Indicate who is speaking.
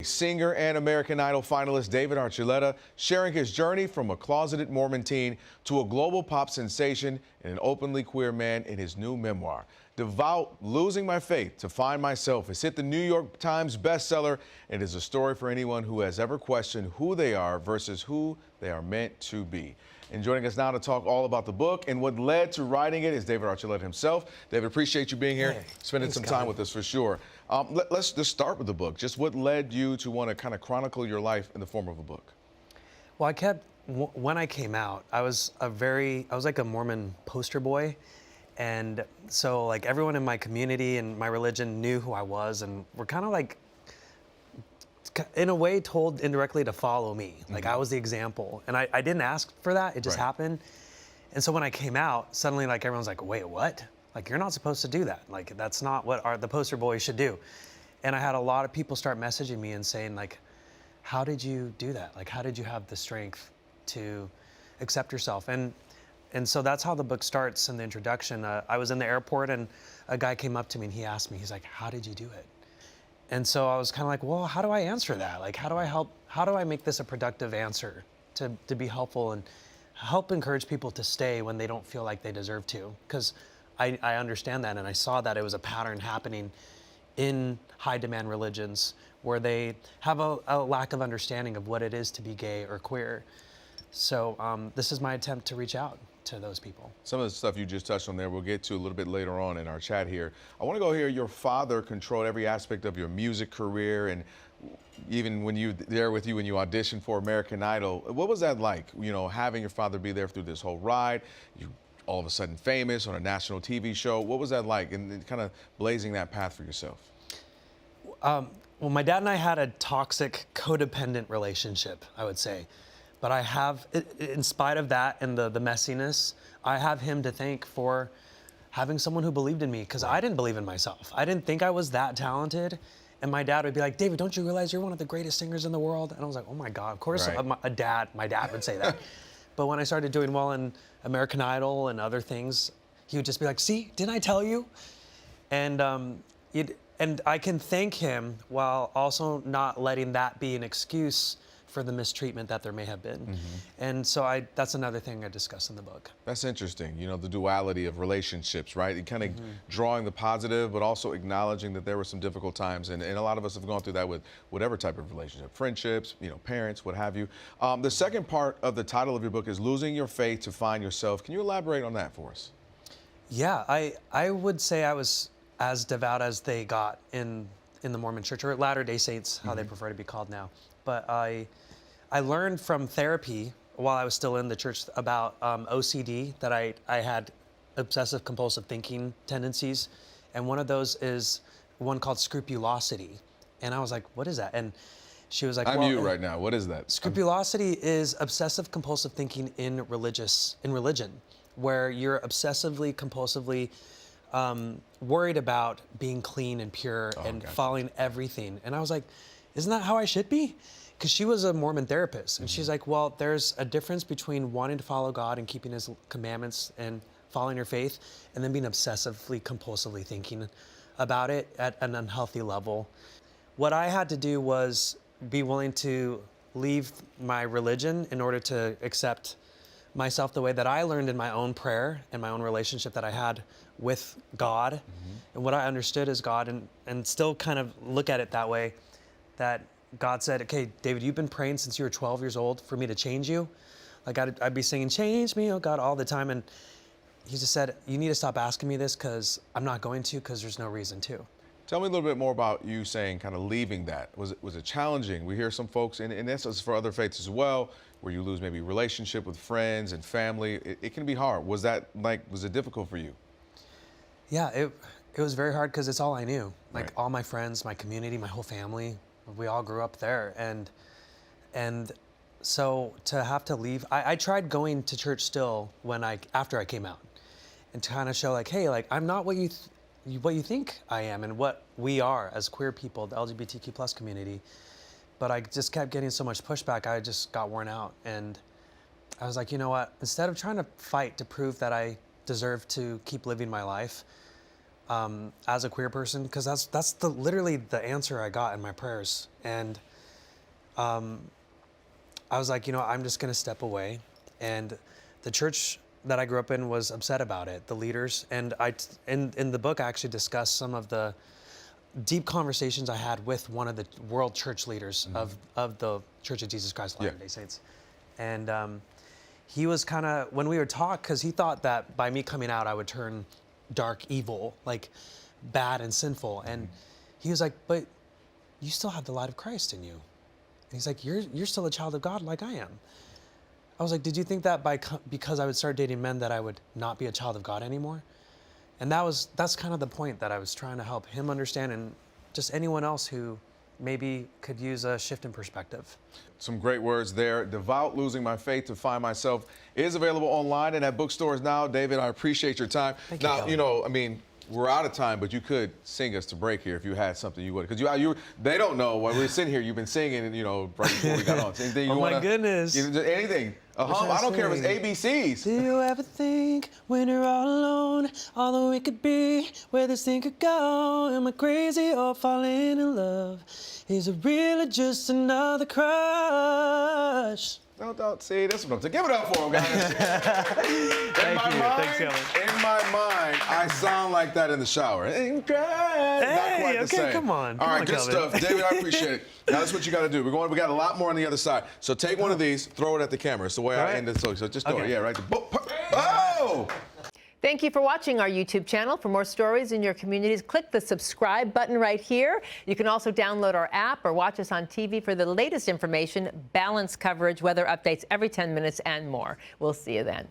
Speaker 1: Singer and American Idol finalist David Archuleta sharing his journey from a closeted Mormon teen to a global pop sensation and an openly queer man in his new memoir. Devout, Losing My Faith to Find Myself has hit the New York Times bestseller and is a story for anyone who has ever questioned who they are versus who they are meant to be. And joining us now to talk all about the book and what led to writing it is David Archuleta himself. David, appreciate you being here, spending some time with us for sure. Let's just start with the book. Just what led you to want to kind of chronicle your life in the form of a book?
Speaker 2: Well, when I came out, I was like a Mormon poster boy. And so like everyone in my community and my religion knew who I was, and were kind of like, in a way, told indirectly to follow me. Like I was the example, and I didn't ask for that, it just happened. And so when I came out, suddenly like everyone's like, wait, what? Like you're not supposed to do that. Like that's not what the poster boy should do. And I had a lot of people start messaging me and saying like, how did you do that? Like how did you have the strength to accept yourself? And so that's how the book starts in the introduction. I was in the airport and a guy came up to me and he asked me, he's like, how did you do it? And so I was kind of like, well, how do I answer that? Like, how do I help? How do I make this a productive answer to be helpful and help encourage people to stay when they don't feel like they deserve to? Because I understand that, and I saw that it was a pattern happening in high demand religions where they have a lack of understanding of what it is to be gay or queer. So this is my attempt to reach out to those people.
Speaker 1: Some of the stuff you just touched on there, we'll get to a little bit later on in our chat here. I want to go here. Your father controlled every aspect of your music career, and even when you there with you when you auditioned for American Idol. What was that like? You know, having your father be there through this whole ride. You all of a sudden famous on a national TV show. What was that like, and kind of blazing that path for yourself?
Speaker 2: Well, my dad and I had a toxic, codependent relationship, I would say. But I have, in spite of that and the messiness, I have him to thank for having someone who believed in me, because I didn't believe in myself. I didn't think I was that talented. And my dad would be like, David, don't you realize you're one of the greatest singers in the world? And I was like, oh my God, of course my dad would say that. But when I started doing well in American Idol and other things, he would just be like, see, didn't I tell you? And I can thank him while also not letting that be an excuse for the mistreatment that there may have been. And so that's another thing I discuss in the book.
Speaker 1: That's interesting, you know, the duality of relationships, right? And kind of drawing the positive, but also acknowledging that there were some difficult times. And a lot of us have gone through that with whatever type of relationship, friendships, you know, parents, what have you. The second part of the title of your book is Losing Your Faith to Find Yourself. Can you elaborate on that for us?
Speaker 2: Yeah, I would say I was as devout as they got in the Mormon Church, or Latter-day Saints, how they prefer to be called now. But I learned from therapy while I was still in the church about OCD, that I had obsessive compulsive thinking tendencies. And one of those is one called scrupulosity. And I was like, what is that? And she was like,
Speaker 1: I'm
Speaker 2: well,
Speaker 1: you right now. What is that?
Speaker 2: Scrupulosity is obsessive compulsive thinking in religion, where you're obsessively compulsively worried about being clean and pure and following everything. And I was like, isn't that how I should be? Because she was a Mormon therapist, and she's like, well, there's a difference between wanting to follow God and keeping his commandments and following your faith, and then being obsessively, compulsively thinking about it at an unhealthy level. What I had to do was be willing to leave my religion in order to accept myself the way that I learned in my own prayer and my own relationship that I had with God, and what I understood as God, and still kind of look at it that way, that God said, okay, David, you've been praying since you were 12 years old for me to change you. Like I'd be singing, change me, oh God, all the time. And he just said, you need to stop asking me this, because I'm not going to, because there's no reason to.
Speaker 1: Tell me a little bit more about you saying kind of leaving that. Was it challenging? We hear some folks, and this is for other faiths as well, where you lose maybe relationship with friends and family. It can be hard. Was it difficult for you?
Speaker 2: Yeah, it was very hard, because it's all I knew. Like all my friends, my community, my whole family, we all grew up there. And so to have to leave, I tried going to church still after I came out, and to kind of show like, hey, like I'm not what you think I am and what we are as queer people, the LGBTQ plus community. But I just kept getting so much pushback, I just got worn out. And I was like, you know what, instead of trying to fight to prove that I deserve to keep living my life, as a queer person, because that's literally the answer I got in my prayers. And I was like, I'm just going to step away. And the church that I grew up in was upset about it, the leaders. And in the book, I actually discussed some of the deep conversations I had with one of the world church leaders of the Church of Jesus Christ of Latter-day Saints. And he was kind of, when we would talk, because he thought that by me coming out, I would turn dark, evil, like bad and sinful. And he was like, but you still have the light of Christ in you. And he's like, you're still a child of God like I am. I was like, did you think that because I would start dating men that I would not be a child of God anymore? And that's kind of the point that I was trying to help him understand, and just anyone else who maybe could use a shift in perspective.
Speaker 1: Some great words there. Devout, Losing My Faith to Find Myself is available online and at bookstores now. David, I appreciate your time.
Speaker 2: Thank
Speaker 1: now,
Speaker 2: you,
Speaker 1: I mean, we're out of time, but you could sing us to break here if you had something you would. Because they don't know while we're sitting here. You've been singing, right before we got on. Anything you
Speaker 2: my goodness.
Speaker 1: Anything. I don't care if it's ABCs.
Speaker 2: Do you ever think when you're all alone, although it could be where this thing could go? Am I crazy or falling in love? Is it really just another crush?
Speaker 1: Don't see. That's what I'm saying. Give it up for him, guys.
Speaker 2: Thank you. Thanks, Kevin.
Speaker 1: In my mind, I sound like that in the shower. Hey, not quite the same.
Speaker 2: Come on.
Speaker 1: All right, good
Speaker 2: Kevin.
Speaker 1: stuff. David, I appreciate it. Now, that's what you got to do. We got a lot more on the other side. So take one of these, throw it at the camera. It's the way I end it. So just do it. Yeah, right. Oh!
Speaker 3: Thank you for watching our YouTube channel. For more stories in your communities, click the subscribe button right here. You can also download our app or watch us on TV for the latest information, balanced coverage, weather updates every 10 minutes, and more. We'll see you then.